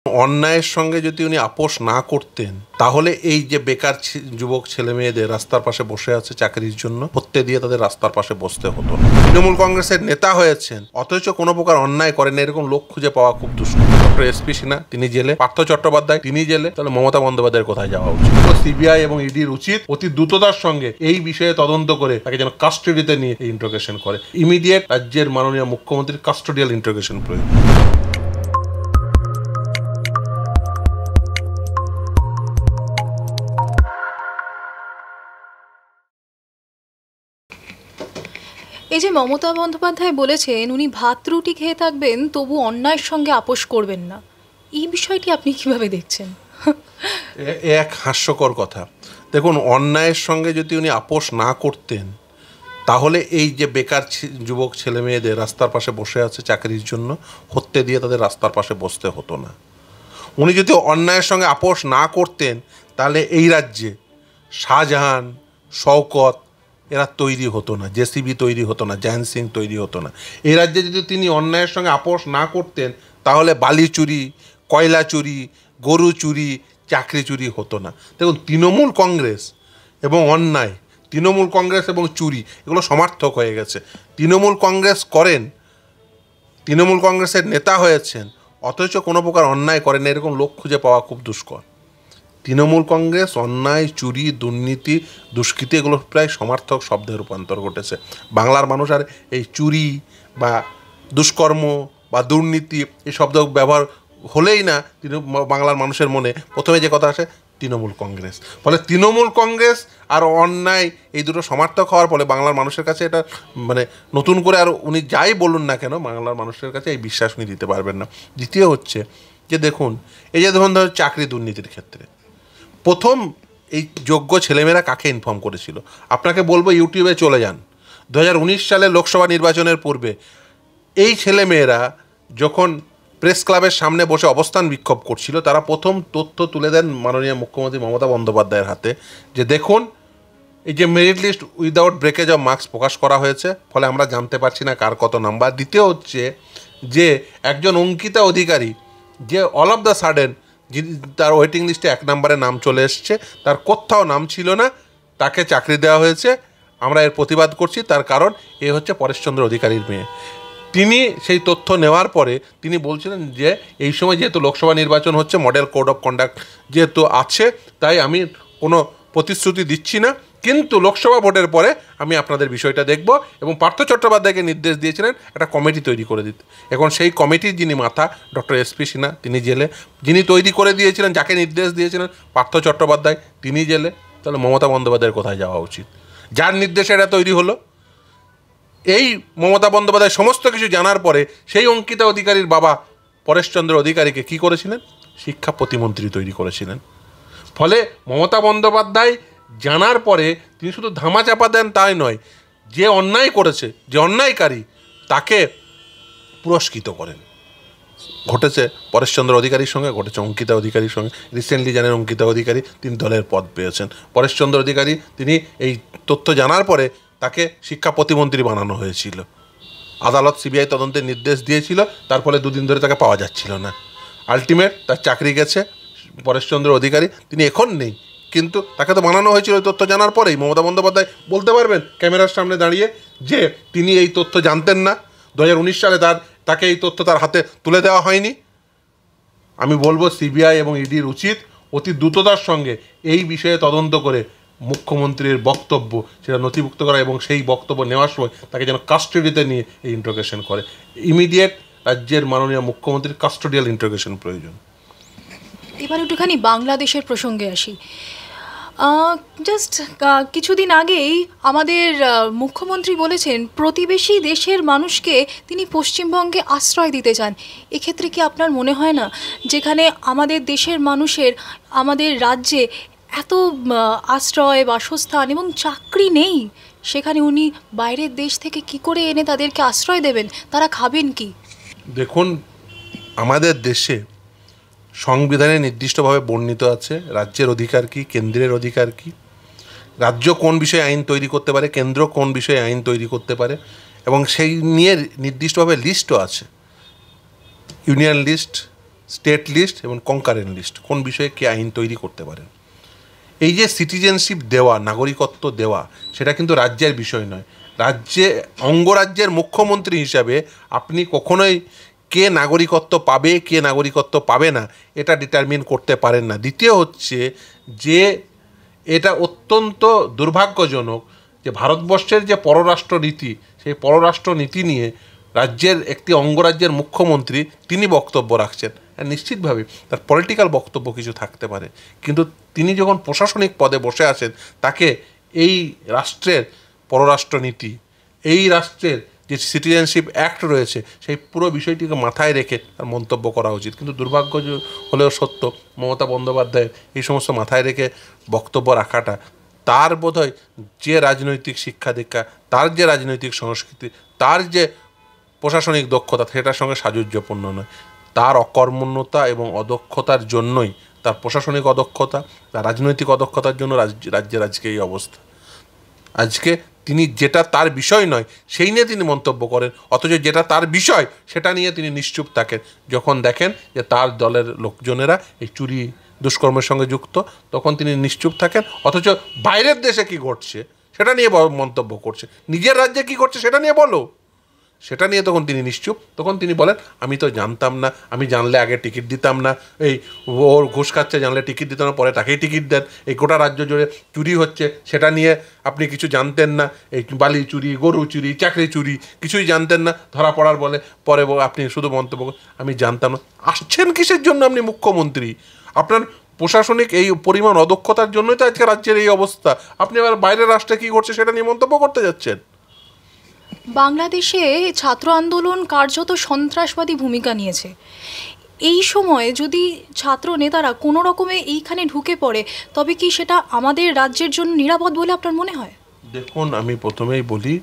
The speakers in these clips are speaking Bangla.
অন্যায়ের সঙ্গে যদি উনি আপোষ না করতেন তাহলে এই যে বেকার যুবক ছেলে মেয়েদের রাস্তার পাশে বসে আছে চাকরির জন্য হত্যে দিয়ে তাদের রাস্তার পাশে বসতে হতো না। তৃণমূল কংগ্রেসের নেতা হয়েছেন অথচ কোনো প্রকার অন্যায় করেন এরকম লোক খুঁজে পাওয়া খুব দুষ্কর। ডক্টর এসপি সিনহা তিনি জেলে, পার্থ চট্টোপাধ্যায় তিনি জেলে, তাহলে মমতা বন্দ্যোপাধ্যায়ের কোথায় যাওয়া উচিত? সিবিআই এবং ইডির উচিত অতি দ্রুততার সঙ্গে এই বিষয়ে তদন্ত করে তাকে যেন কাস্টডিতে নিয়ে ইন্টারোগেশন করে। ইমিডিয়েট রাজ্যের মাননীয় মুখ্যমন্ত্রীর কাস্টোডিয়াল ইন্টারোগেশন প্রয়োজন। এই যে মমতা বন্দ্যোপাধ্যায় বলেছেন উনি ভাত রুটি খেয়ে থাকবেন তবু অন্যায়ের সঙ্গে আপোষ করবেন না, এই বিষয়টি আপনি কিভাবে দেখছেন? এক হাস্যকর কথা। দেখুন, অন্যায়ের সঙ্গে যদি উনি আপোষ না করতেন তাহলে এই যে বেকার যুবক ছেলে মেয়েদের রাস্তার পাশে বসে আছে চাকরির জন্য হত্যে দিয়ে তাদের রাস্তার পাশে বসতে হতো না। উনি যদি অন্যায়ের সঙ্গে আপোষ না করতেন তাহলে এই রাজ্যে শাহজাহান, শওকত এরা তৈরি হতো না, জেসিবি তৈরি হতো না, জয়ন্ত সিং তৈরি হতো না। এই রাজ্যে যদি তিনি অন্যায়ের সঙ্গে আপোষ না করতেন তাহলে বালি চুরি, কয়লা চুরি, গরু চুরি, চাকরি চুরি হতো না। দেখুন, তৃণমূল কংগ্রেস এবং অন্যায়, তৃণমূল কংগ্রেস এবং চুরি এগুলো সমার্থক হয়ে গেছে। তৃণমূল কংগ্রেস করেন, তৃণমূল কংগ্রেসের নেতা হয়েছেন অথচ কোনো প্রকার অন্যায় করেন এরকম লোক খুঁজে পাওয়া খুব দুষ্কর। তৃণমূল কংগ্রেস অন্যায়, চুরি, দুর্নীতি, দুষ্কৃতি এগুলো প্রায় সমার্থক শব্দে রূপান্তর ঘটেছে। বাংলার মানুষ আর এই চুরি বা দুষ্কর্ম বা দুর্নীতি এই শব্দ ব্যবহার হলেই না বাংলার মানুষের মনে প্রথমে যে কথা আসে তৃণমূল কংগ্রেস। ফলে তৃণমূল কংগ্রেস আর অন্যায় এই দুটো সমার্থক হওয়ার ফলে বাংলার মানুষের কাছে এটা নতুন করে আর উনি যাই বলুন না কেন বাংলার মানুষের কাছে এই বিশ্বাস উনি দিতে পারবেন না। দ্বিতীয় হচ্ছে যে দেখুন, এই যে ধরুন চাকরি দুর্নীতির ক্ষেত্রে প্রথম এই যোগ্য ছেলেমেয়েরা কাকে ইনফর্ম করেছিল? আপনাকে বলবো ইউটিউবে চলে যান। 2019 সালে লোকসভা নির্বাচনের পূর্বে এই ছেলেমেয়েরা যখন প্রেস ক্লাবের সামনে বসে অবস্থান বিক্ষোভ করছিল তারা প্রথম তথ্য তুলে দেন মাননীয় মুখ্যমন্ত্রী মমতা বন্দ্যোপাধ্যায়ের হাতে, যে দেখুন এই যে merit list without breakage of marks প্রকাশ করা হয়েছে, ফলে আমরা জানতে পারছি না কার কত নাম্বার। দ্বিতীয় হচ্ছে যে একজন অঙ্কিতা অধিকারী যে অল অফ দ্য সাডেন তার ওয়েটিং লিস্টে 1 নম্বরে নাম চলে এসছে, তার কোথাও নাম ছিল না, তাকে চাকরি দেওয়া হয়েছে। আমরা এর প্রতিবাদ করছি, তার কারণ এ হচ্ছে পরেশচন্দ্র অধিকারীর মেয়ে। তিনি সেই তথ্য নেওয়ার পরে তিনি বলছিলেন যে এই সময় যেহেতু লোকসভা নির্বাচন হচ্ছে, মডেল কোড অফ কন্ডাক্ট যেহেতু আছে, তাই আমি কোনো প্রতিশ্রুতি দিচ্ছি না, কিন্তু লোকসভা ভোটের পরে আমি আপনাদের বিষয়টা দেখব। এবং পার্থ চট্টোপাধ্যায়কে নির্দেশ দিয়েছিলেন একটা কমিটি তৈরি করে দিতে। এখন সেই কমিটির যিনি মাথা ডক্টর এসপি সিনহা তিনি জেলে, যিনি তৈরি করে দিয়েছিলেন, যাকে নির্দেশ দিয়েছিলেন পার্থ চট্টোপাধ্যায় তিনি জেলে, তাহলে মমতা বন্দ্যোপাধ্যায়ের কোথায় যাওয়া উচিত? যার নির্দেশে এটা তৈরি হলো। এই মমতা বন্দ্যোপাধ্যায় সমস্ত কিছু জানার পরে সেই অঙ্কিতা অধিকারীর বাবা পরেশচন্দ্র অধিকারীকে কি করেছিলেন? শিক্ষা প্রতিমন্ত্রী তৈরি করেছিলেন। ফলে মমতা বন্দ্যোপাধ্যায় জানার পরে তিনি শুধু ধামাচাপা দেন তাই নয়, যে অন্যায় করেছে, যে অন্যায়কারী তাকে পুরস্কৃত করেন। ঘটেছে পরেশচন্দ্র অধিকারীর সঙ্গে, ঘটেছে অঙ্কিতা অধিকারীর সঙ্গে। রিসেন্টলি জানেন অঙ্কিতা অধিকারী তিনি দলের পদ পেয়েছেন। পরেশচন্দ্র অধিকারী তিনি এই তথ্য জানার পরে তাকে শিক্ষা প্রতিমন্ত্রী বানানো হয়েছিল। আদালত সিবিআই তদন্তের নির্দেশ দিয়েছিল, তার ফলে 2 দিন ধরে তাকে পাওয়া যাচ্ছিল না। আলটিমেট তার চাকরি গেছে। পরেশচন্দ্র অধিকারী তিনি এখন নেই, কিন্তু তাকে তো বানানো হয়েছিল ওই তথ্য জানার পরেই। মমতা বন্দ্যোপাধ্যায় বলতে পারবেন ক্যামেরার সামনে দাঁড়িয়ে যে তিনি এই তথ্য জানতেন না, 2019 সালে তাকে এই তথ্য তার হাতে তুলে দেওয়া হয়নি? আমি বলবো সিবিআই এবং ইডির উচিত অতি দ্রুততার সঙ্গে এই বিষয়ে তদন্ত করে মুখ্যমন্ত্রীর বক্তব্য সেটা নথিভুক্ত করা এবং সেই বক্তব্য নেওয়ার সময় তাকে যেন কাস্টডিতে নিয়ে এই ইন্টারোগেশন করে। ইমিডিয়েট রাজ্যের মাননীয় মুখ্যমন্ত্রীর কাস্টোডিয়াল ইন্টারোগেশন প্রয়োজন। এবার একটুখানি বাংলাদেশের প্রসঙ্গে আসি। জাস্ট কিছুদিন আগেই আমাদের মুখ্যমন্ত্রী বলেছেন প্রতিবেশী দেশের মানুষকে তিনি পশ্চিমবঙ্গে আশ্রয় দিতে চান। এক্ষেত্রে কি আপনার মনে হয় না যেখানে আমাদের দেশের মানুষের আমাদের রাজ্যে এত আশ্রয়, বাসস্থান এবং চাকরি নেই, সেখানে উনি বাইরের দেশ থেকে কি করে এনে তাদেরকে আশ্রয় দেবেন? তারা খাবেন কি? দেখুন, আমাদের দেশে সংবিধানে নির্দিষ্টভাবে বর্ণিত আছে রাজ্যের অধিকার কী, কেন্দ্রের অধিকার কী, রাজ্য কোন বিষয়ে আইন তৈরি করতে পারে, কেন্দ্র কোন বিষয়ে আইন তৈরি করতে পারে, এবং সেই নিয়ে নির্দিষ্টভাবে লিস্টও আছে। ইউনিয়ন লিস্ট, স্টেট লিস্ট এবং কনকারেন্ট লিস্ট, কোন বিষয়ে কে আইন তৈরি করতে পারেন। এই যে সিটিজেনশিপ দেওয়া, নাগরিকত্ব দেওয়া, সেটা কিন্তু রাজ্যের বিষয় নয়। অঙ্গরাজ্যের মুখ্যমন্ত্রী হিসাবে আপনি কখনোই কে নাগরিকত্ব পাবে কে নাগরিকত্ব পাবে না এটা ডিটারমিন করতে পারেন না। দ্বিতীয় হচ্ছে যে এটা অত্যন্ত দুর্ভাগ্যজনক যে ভারতবর্ষের যে পররাষ্ট্র নীতি, সেই পররাষ্ট্র নীতি নিয়ে রাজ্যের একটি অঙ্গরাজ্যের মুখ্যমন্ত্রী তিনি বক্তব্য রাখছেন। নিশ্চিতভাবে তার পলিটিক্যাল বক্তব্য কিছু থাকতে পারে, কিন্তু তিনি যখন প্রশাসনিক পদে বসে আছেন তাকে এই রাষ্ট্রের পররাষ্ট্রনীতি, এই রাষ্ট্রের যে সিটিজেনশিপ অ্যাক্ট রয়েছে সেই পুরো বিষয়টিকে মাথায় রেখে তার মন্তব্য করা উচিত। কিন্তু দুর্ভাগ্য হলেও সত্য, মমতা বন্দ্যোপাধ্যায়ের এই সমস্ত মাথায় রেখে বক্তব্য রাখাটা তার বোধহয় যে রাজনৈতিক শিক্ষা দীক্ষা, তার যে রাজনৈতিক সংস্কৃতি, তার যে প্রশাসনিক দক্ষতা, সেটার সঙ্গে সাযুজ্যপূর্ণ নয়। তার অকর্মণ্যতা এবং অদক্ষতার জন্যই, তার প্রশাসনিক অদক্ষতা, তার রাজনৈতিক অদক্ষতার জন্য রাজ্যের আজকে এই অবস্থা। আজকে তিনি যেটা তার বিষয় নয় সেই নিয়ে তিনি মন্তব্য করেন, অথচ যেটা তার বিষয় সেটা নিয়ে তিনি নিশ্চুপ থাকেন। যখন দেখেন যে তার দলের লোকজনেরা এই চুরি দুষ্কর্মের সঙ্গে যুক্ত, তখন তিনি নিশ্চুপ থাকেন। অথচ বাইরের দেশে কি ঘটছে সেটা নিয়ে মন্তব্য করছে, নিজের রাজ্যে কি ঘটছে সেটা নিয়ে বলো, সেটা নিয়ে তখন তিনি নিশ্চুপ। তখন তিনি বলেন আমি তো জানতাম না, আমি জানলে আগে টিকিট দিতাম না, এই ওর ঘুষ খাচ্ছে জানলে টিকিট দিতাম না, পরে তাকেই টিকিট দেন। এই গোটা রাজ্য জুড়ে চুরি হচ্ছে সেটা নিয়ে আপনি কিছু জানতেন না, এই বালি চুরি, গরু চুরি, চাকরি চুরি কিছুই জানতেন না, ধরা পড়ার বলে পরে আপনি শুধু মন্তব্য আমি জানতাম না। আসছেন কিসের জন্য? আপনি মুখ্যমন্ত্রী, আপনার প্রশাসনিক এই পরিমাণ অদক্ষতার জন্যই তো আজকে রাজ্যের এই অবস্থা। আপনি আবার বাইরের রাষ্ট্রে কী ঘটছে সেটা নিয়ে মন্তব্য করতে যাচ্ছেন। বাংলাদেশে ছাত্র আন্দোলন কার্যত সন্ত্রাসবাদী ভূমিকা নিয়েছে। এই সময়ে যদি ছাত্র নেতারা কোনো রকমে এইখানে ঢুকে পড়ে, তবে কি সেটা আমাদের রাজ্যের জন্য নিরাপদ বলে আপনার মনে হয়? দেখুন, আমি প্রথমেই বলি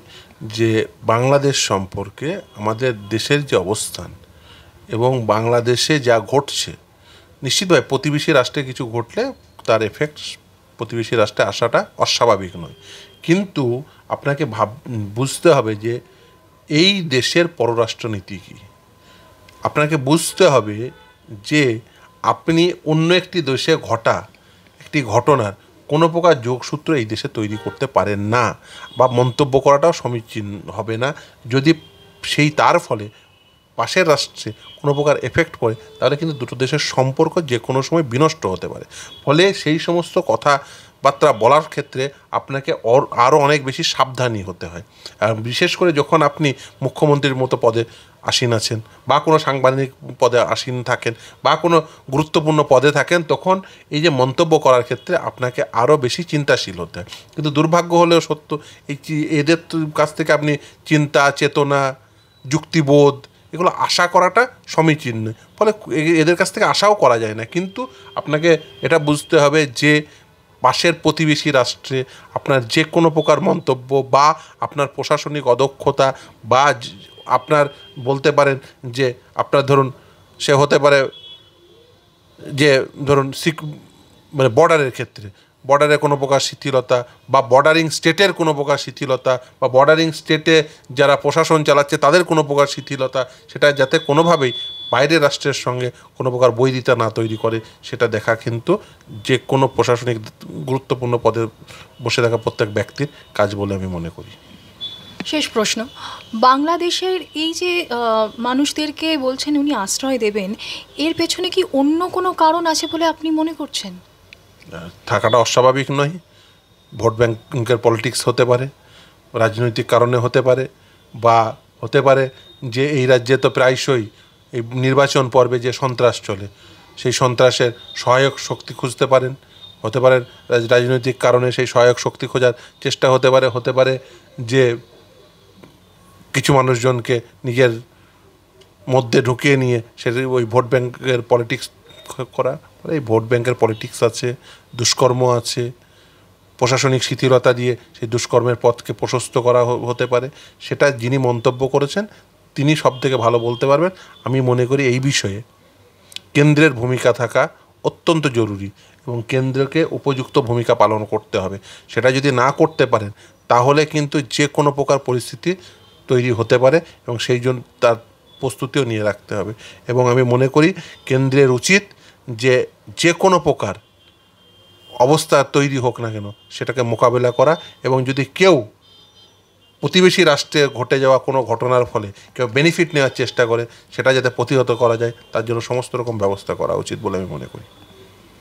যে বাংলাদেশ সম্পর্কে আমাদের দেশের যে অবস্থান এবং বাংলাদেশে যা ঘটছে, নিশ্চিতভাবে প্রতিবেশী রাষ্ট্রে কিছু ঘটলে তার এফেক্ট প্রতিবেশী রাষ্ট্রে আসাটা অস্বাভাবিক নয়। কিন্তু আপনাকে বুঝতে হবে যে এই দেশের পররাষ্ট্রনীতি কী। আপনাকে বুঝতে হবে যে আপনি অন্য একটি দেশে ঘটা একটি ঘটনার কোনো প্রকার যোগসূত্র এই দেশে তৈরি করতে পারেন না, বা মন্তব্য করাটাও সমীচীন হবে না। যদি সেই তার ফলে পাশের রাষ্ট্রে কোনো প্রকার এফেক্ট পড়ে, তাহলে কিন্তু দুটো দেশের সম্পর্ক যে কোনো সময় বিনষ্ট হতে পারে। ফলে সেই সমস্ত কথাবার্তা বলার ক্ষেত্রে আপনাকে আরও অনেক বেশি সাবধানী হতে হয়। আর বিশেষ করে যখন আপনি মুখ্যমন্ত্রীর মতো পদে আসীন আছেন, বা কোনো সাংবাদিক পদে আসীন থাকেন, বা কোনো গুরুত্বপূর্ণ পদে থাকেন, তখন এই যে মন্তব্য করার ক্ষেত্রে আপনাকে আরও বেশি চিন্তাশীল হতে হয়। কিন্তু দুর্ভাগ্য হলেও সত্য, এদের কাছ থেকে আপনি চিন্তা, চেতনা, যুক্তিবোধ এগুলো আশা করাটা সমীচীন নয়। ফলে এদের কাছ থেকে আশাও করা যায় না। কিন্তু আপনাকে এটা বুঝতে হবে যে পাশের প্রতিবেশী রাষ্ট্রে আপনার যে কোনো প্রকার মন্তব্য, বা আপনার প্রশাসনিক অদক্ষতা, বা আপনার বলতে পারেন যে আপনার ধরুন সে হতে পারে যে ধরুন মানে বর্ডারের ক্ষেত্রে বর্ডারে কোনো প্রকার শিথিলতা, বা বর্ডারিং স্টেটের কোনো প্রকার শিথিলতা, বা বর্ডারিং স্টেটে যারা প্রশাসন চালাচ্ছে তাদের কোনো প্রকার শিথিলতা, সেটা যাতে কোনোভাবেই বাইরের রাষ্ট্রের সঙ্গে কোনো প্রকার বৈরিতা না তৈরি করে, সেটা দেখা কিন্তু যে কোনো প্রশাসনিক গুরুত্বপূর্ণ পদে বসে থাকা প্রত্যেক ব্যক্তির কাজ বলে আমি মনে করি। শেষ প্রশ্ন, বাংলাদেশের এই যে মানুষদেরকে বলছেন উনি আশ্রয় দেবেন, এর পেছনে কি অন্য কোনো কারণ আছে বলে আপনি মনে করছেন? থাকাটা অস্বাভাবিক নয়। ভোট ব্যাংকের পলিটিক্স হতে পারে, রাজনৈতিক কারণে হতে পারে, বা হতে পারে যে এই রাজ্যে তো প্রায়শই এই নির্বাচন পর্বে যে সন্ত্রাস চলে, সেই সন্ত্রাসের সহায়ক শক্তি খুঁজতে পারেন, হতে পারে রাজনৈতিক কারণে সেই সহায়ক শক্তি খোঁজার চেষ্টা হতে পারে যে কিছু মানুষজনকে নিজের মধ্যে ঢুকিয়ে নিয়ে সেটা ওই ভোট ব্যাংকের পলিটিক্স করা। এই ভোট ব্যাংকের পলিটিক্স আছে, দুষ্কর্ম আছে, প্রশাসনিক শিথিলতা দিয়ে সেই দুষ্কর্মের পথকে প্রশস্ত করা হতে পারে। সেটা যিনি মন্তব্য করেছেন তিনি সব থেকে ভালো বলতে পারবেন। আমি মনে করি এই বিষয়ে কেন্দ্রের ভূমিকা থাকা অত্যন্ত জরুরি, এবং কেন্দ্রকে উপযুক্ত ভূমিকা পালন করতে হবে। সেটা যদি না করতে পারেন তাহলে কিন্তু যে কোনো প্রকার পরিস্থিতি তৈরি হতে পারে, এবং সেই জন্য তার প্রস্তুতিও নিয়ে রাখতে হবে। এবং আমি মনে করি কেন্দ্রের উচিত যে কোনো প্রকার অবস্থা তৈরি হোক না কেন সেটাকে মোকাবেলা করা, এবং যদি কেউ প্রতিবেশী রাষ্ট্রে ঘটে যাওয়া কোনো ঘটনার ফলে কেউ বেনিফিট নেওয়ার চেষ্টা করে সেটা যাতে প্রতিহত করা যায় তার জন্য সমস্ত রকম ব্যবস্থা করা উচিত বলে আমি মনে করি।